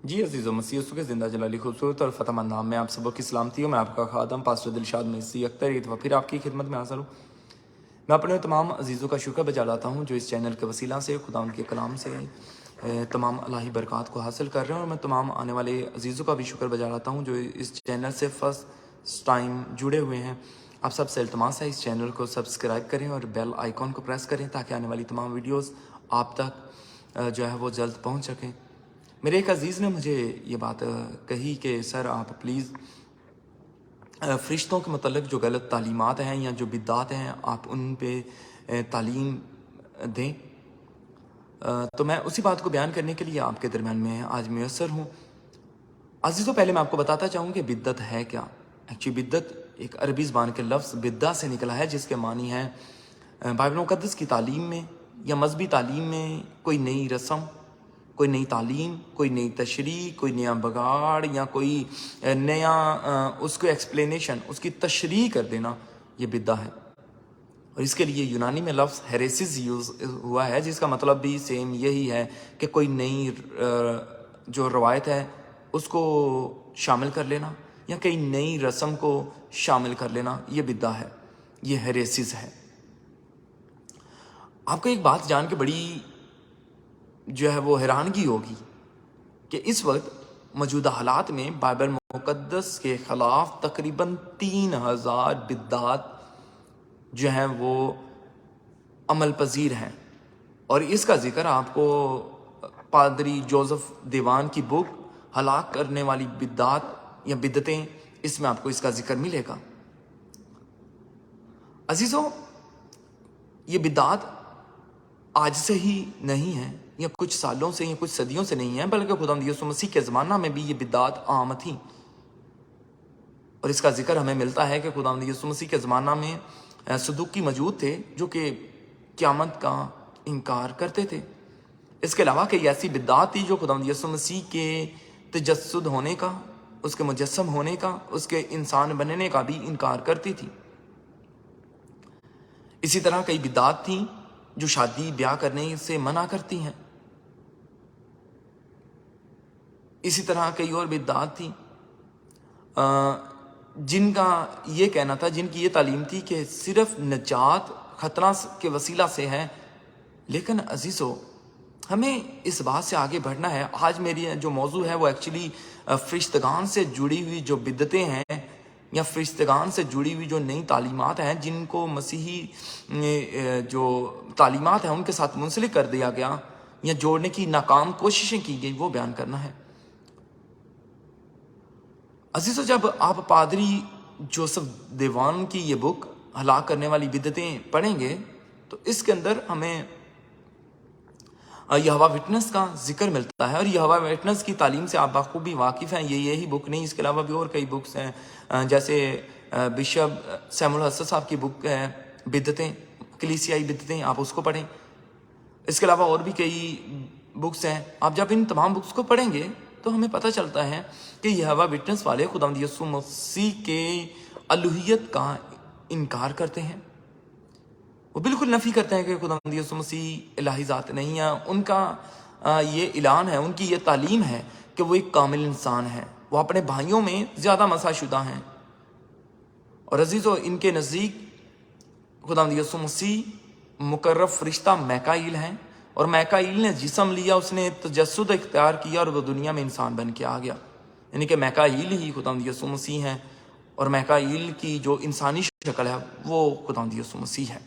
जी अजीज़ मसीह के ज़िंदा जलाली खूबसूरत और फ़तहमंद नाम में आप सबों की सलामती हो। मैं आपका खादम पास्टर दिलशाद मसीह अख्तर एक दफ़ा फिर आपकी खिदमत में हाज़िर हूँ। मैं अपने तमाम अजीज़ों का शुक्र बजा लाता हूँ जो इस चैनल के वसीला से खुदा उनके कलाम से तमाम अल्लाही बरक़ात को हासिल कर रहे हैं। और मैं तमाम आने वाले अजीज़ों का भी शुक्र बजा लाता हूँ जो इस चैनल से फ़र्स्ट टाइम जुड़े हुए हैं। आप सब से इल्तमास है इस चैनल को सब्सक्राइब करें और बेल आइकॉन को प्रेस करें ताकि आने वाली तमाम वीडियोज़ आप तक जो है वो जल्द पहुँच सकें। मेरे एक अजीज़ ने मुझे ये बात कही कि सर आप प्लीज़ फ़रिश्तों के मतलब जो गलत तालीमात हैं या जो बिद्दात हैं आप उन पे तालीम दें। तो मैं उसी बात को बयान करने के लिए आपके दरमियान में आज मुयस्सर हूँ। अजीज़ों पहले मैं आपको बताता चाहूँ कि बिद्दत है क्या। एक्चुअली बिद्दत एक अरबी ज़बान के लफ्ज़ बिद्दा से निकला है जिसके मानी है बाइबल मुक़द्दस की तालीम में या मजहबी तालीम में कोई नई रस्म, कोई नई तालीम, कोई नई तशरीह, कोई नया बगाड़ या कोई नया उसको एक्सप्लेनेशन, उसकी तशरीह कर देना, ये बिद्दा है। और इसके लिए यूनानी में लफ्ज़ हेरेसिस यूज़ हुआ है जिसका मतलब भी सेम यही है कि कोई नई जो रवायत है उसको शामिल कर लेना या कई नई रस्म को शामिल कर लेना, ये बिद्दा है, ये हेरेसिस है। आपको एक बात जान के बड़ी जो है वो हैरानगी होगी कि इस वक्त मौजूदा हालात में बाइबल मुक़द्दस के ख़िलाफ़ तकरीबन 3000 बिद्दात जो हैं वो अमल पजीर हैं। और इसका जिक्र आपको पादरी जोसेफ दीवान की बुक हलाक करने वाली बिद्दात या बिद्दतें, इसमें आपको इसका जिक्र मिलेगा। अजीज़ों, ये बिद्दात आज से ही नहीं है या कुछ सालों से या कुछ सदियों से नहीं है, बल्कि खुदावंद यीशु मसीह के ज़माना में भी ये बिद्दात आम थी। और इसका जिक्र हमें मिलता है कि खुदावंद यीशु मसीह के ज़माना में सदूकी मौजूद थे जो कि क़यामत का इनकार करते थे। इसके अलावा कई ऐसी बिद्दात थी जो खुदावंद यीशु मसीह के तजस्सुद होने का, उसके मुजस्सम होने का, उसके इंसान बनने का भी इनकार करती थी। इसी तरह कई बिद्दात थी जो शादी ब्याह करने से मना करती हैं। इसी तरह कई और बिद्दात थी जिनका ये कहना था, जिनकी ये तालीम थी कि सिर्फ नजात खतरा के वसीला से है। लेकिन अजीज़ों, हमें इस बात से आगे बढ़ना है। आज मेरी जो मौजू है वो एक्चुअली फरिश्तगान से जुड़ी हुई जो बिद्दतें हैं या फरिश्तगान से जुड़ी हुई जो नई तालीमात हैं जिनको मसीही जो तालीमात हैं उनके साथ मुंसलिक कर दिया गया या जोड़ने की नाकाम कोशिशें की गई, वो बयान करना है। अजीज़ों, जब आप पादरी जोसेफ दीवान की ये बुक हलाक करने वाली बिद्दतें पढ़ेंगे तो इसके अंदर हमें यहोवा विटनेस का जिक्र मिलता है। और यहोवा विटनेस की तालीम से आप बखूबी वाकिफ़ हैं। ये यही बुक नहीं, इसके अलावा भी और कई बुक्स हैं, जैसे बिशप सैमुअल हसन साहब की बुक है बिद्दतें, कलीसियाई बिद्दतें, आप उसको पढ़ें। इसके अलावा और भी कई बुक्स हैं। आप जब इन तमाम बुक्स को पढ़ेंगे तो हमें पता चलता है कि यहोवा विटनेस वाले खुदावंद यीशु मसीह के अलूहियत का इनकार करते हैं। वो बिल्कुल नफ़ी करते हैं कि खुदावंद यीशु मसीह इलाही ज़ात नहीं है। उनका ये ऐलान है, उनकी ये तालीम है कि वो एक कामिल इंसान है, वो अपने भाइयों में ज़्यादा मसाशुदा हैं। और अजीज़ों, इनके नज़दीक खुदावंद यीशु मसीह मुकर्रब फरिश्ता मैकाइल हैं और मैकाइल ने जिस्म लिया, उसने तजस्सुद इख्तियार किया और वो दुनिया में इंसान बन के आ गया। यानी कि मैकाइल ही खुदावंद यीशु मसीह हैं और मैकाइल की जो इंसानी शक्ल है वो खुदावंद यीशु मसीह है।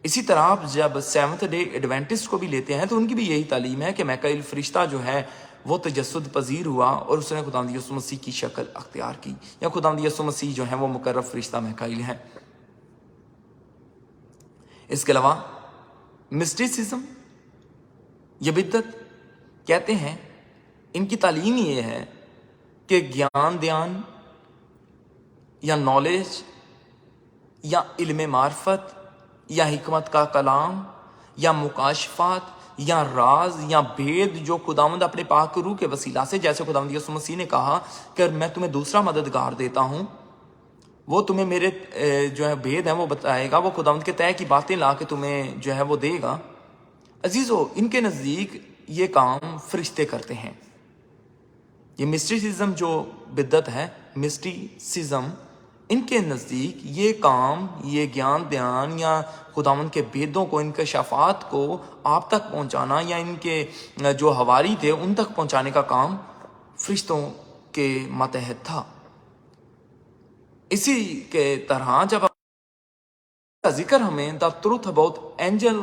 इसी तरह आप जब सेवंथ डे एडवेंटिस्ट को भी लेते हैं तो उनकी भी यही तालीम है कि मैकाइल फरिश्ता जो है वो तजस्सुद पजीर हुआ और उसने खुदावंद यीशु मसीह की शक्ल अख्तियार की, या खुदावंद यीशु मसीह जो है वो मुकर्रब फरिश्ता मैकाइल हैं। इसके अलावा मिस्टिसिज्म, ये बिद्दत कहते हैं, इनकी तालीम ये है कि ज्ञान ध्यान या नॉलेज या इल्म मार्फत या हिकमत का कलाम या मुकाशफात या राज या भेद जो खुदावंद अपने पाक रूह के वसीला से, जैसे खुदावंद यीशु मसीह ने कहा कि मैं तुम्हें दूसरा मददगार देता हूं, वो तुम्हें मेरे जो है भेद है वो बताएगा, वो खुदावंद के तय की बातें ला के तुम्हें जो है वो देगा। अजीज़ों, इनके नज़दीक ये काम फरिश्ते करते हैं। یہ مسٹیسزم جو بدت ہے، مسٹیسزم، ان کے نزدیک یہ کام، یہ گیان دھیان یا خداوند کے بھیدوں کو، انکشافات کو آپ تک پہنچانا یا ان کے جو حواری تھے ان تک پہنچانے کا کام فرشتوں کے ماتحت تھا۔ اسی کے طرح جب کا ذکر ہمیں دا ٹروتھ اباؤٹ اینجل،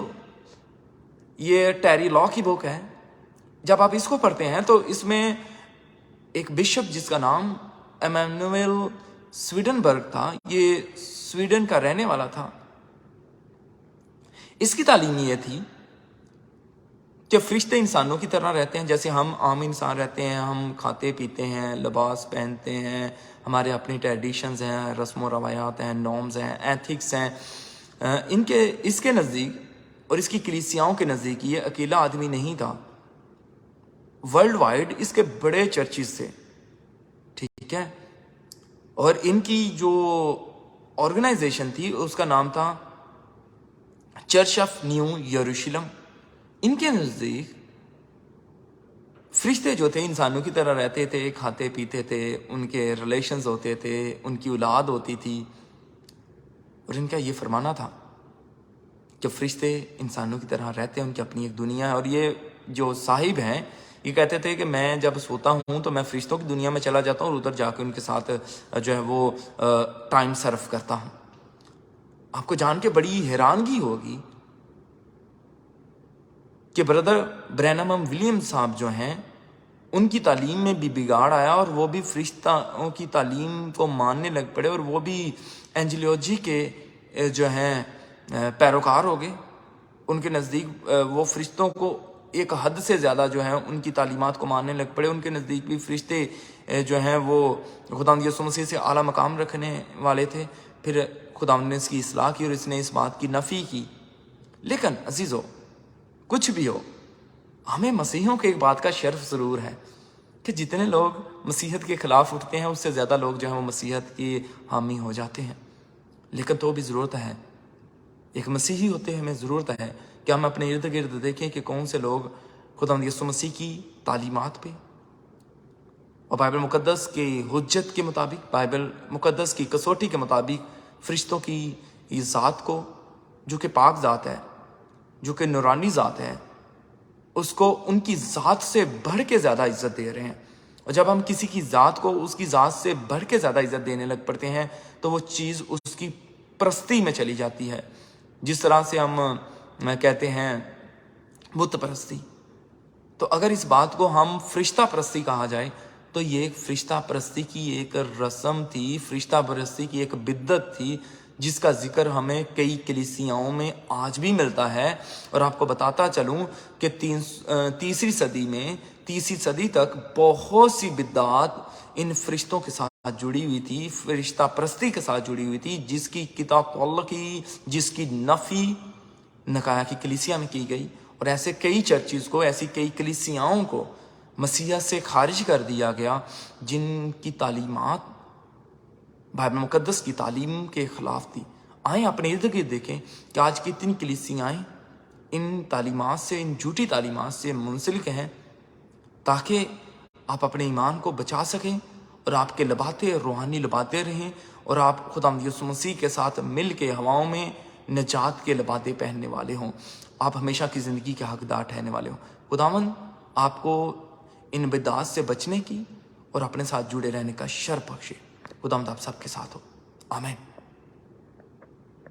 یہ ٹیری لا کی بک ہے، جب آپ اس کو پڑھتے ہیں تو اس میں ایک بشپ جس کا نام ایمانویل سویڈنبرگ تھا، یہ سویڈن کا رہنے والا تھا، اس کی تعلیم یہ تھی کہ فرشتے انسانوں کی طرح رہتے ہیں جیسے ہم عام انسان رہتے ہیں، ہم کھاتے پیتے ہیں، لباس پہنتے ہیں، ہمارے اپنی ٹریڈیشنز ہیں، رسم و روایات ہیں، نارمز ہیں، ایتھکس ہیں۔ اس کے نزدیک اور اس کی کلیسیاؤں کے نزدیک یہ اکیلا آدمی نہیں تھا، ورلڈ وائڈ اس کے بڑے چرچز تھے، ٹھیک ہے، اور ان کی جو آرگنائزیشن تھی اس کا نام تھا چرچ آف نیو یروشلم۔ ان کے نزدیک فرشتے جو تھے انسانوں کی طرح رہتے تھے، کھاتے پیتے تھے، ان کے ریلیشنز ہوتے تھے، ان کی اولاد ہوتی تھی، اور ان کا یہ فرمانا تھا کہ فرشتے انسانوں کی طرح رہتے ہیں، ان کی اپنی ایک دنیا ہے، اور یہ جو صاحب ہیں یہ کہتے تھے کہ میں جب سوتا ہوں تو میں فرشتوں کی دنیا میں چلا جاتا ہوں اور ادھر جا کے ان کے ساتھ جو ہے وہ ٹائم صرف کرتا ہوں۔ آپ کو جان کے بڑی حیرانگی ہوگی کہ بردر برینہم ولیم صاحب جو ہیں ان کی تعلیم میں بھی بگاڑ آیا اور وہ بھی فرشتوں کی تعلیم کو ماننے لگ پڑے، اور وہ بھی اینجلیولوجی کے جو ہیں پیروکار ہو گئے۔ ان کے نزدیک وہ فرشتوں کو ایک حد سے زیادہ جو ہے ان کی تعلیمات کو ماننے لگ پڑے۔ ان کے نزدیک بھی فرشتے جو ہیں وہ خداوند یسوع مسیح سے اعلیٰ مقام رکھنے والے تھے۔ پھر خداوند نے اس کی اصلاح کی اور اس نے اس بات کی نفی کی۔ لیکن عزیزو، کچھ بھی ہو، ہمیں مسیحیوں کے ایک بات کا شرف ضرور ہے کہ جتنے لوگ مسیحیت کے خلاف اٹھتے ہیں اس سے زیادہ لوگ جو ہیں وہ مسیحیت کی حامی ہو جاتے ہیں۔ لیکن تو بھی ضرورت ہے، ایک مسیحی ہوتے ہمیں ضرورت ہے کہ ہم اپنے ارد گرد دیکھیں کہ کون سے لوگ خداوند یسوع مسیح کی تعلیمات پہ اور بائبل مقدس کی حجت کے مطابق، بائبل مقدس کی کسوٹی کے مطابق فرشتوں کی اس ذات کو، جو کہ پاک ذات ہے، جو کہ نورانی ذات ہے، اس کو ان کی ذات سے بڑھ کے زیادہ عزت دے رہے ہیں۔ اور جب ہم کسی کی ذات کو اس کی ذات سے بڑھ کے زیادہ عزت دینے لگ پڑتے ہیں تو وہ چیز اس کی پرستی میں چلی جاتی ہے، جس طرح سے ہم کہتے ہیں بت پرستی۔ تو اگر اس بات کو ہم فرشتہ پرستی کہا جائے تو یہ ایک فرشتہ پرستی کی ایک رسم تھی، فرشتہ پرستی کی ایک بدعت تھی، جس کا ذکر ہمیں کئی کلیسیاؤں میں آج بھی ملتا ہے۔ اور آپ کو بتاتا چلوں کہ تیسری صدی تک بہت سی بدعات ان فرشتوں کے ساتھ جڑی ہوئی تھی، فرشتہ پرستی کے ساتھ جڑی ہوئی تھی، جس کی کتاب اللہ کی، جس کی نفی نکایا کی کلیسیا میں کی گئی، اور ایسے کئی چرچز کو، ایسی کئی کلیسیاؤں کو مسیحیت سے خارج کر دیا گیا جن کی تعلیمات بائبل مقدس کی تعلیم کے خلاف تھی۔ آئیں اپنے ارد گرد دیکھیں کہ آج کتنی کلیسیاں ان تعلیمات سے، ان جھوٹی تعلیمات سے منسلک ہیں، تاکہ آپ اپنے ایمان کو بچا سکیں اور آپ کے لباتے روحانی لباتے رہیں، اور آپ خداوند یسوع مسیح کے ساتھ مل کے ہواؤں میں نجات کے لباتے پہننے والے ہوں، آپ ہمیشہ کی زندگی کے حقدار ٹھہرنے والے ہوں۔ خداوند آپ کو ان بدعات سے بچنے کی اور اپنے ساتھ جڑے رہنے کا شرف بخشے۔ خداوند آپ سب کے ساتھ ہو، آمین۔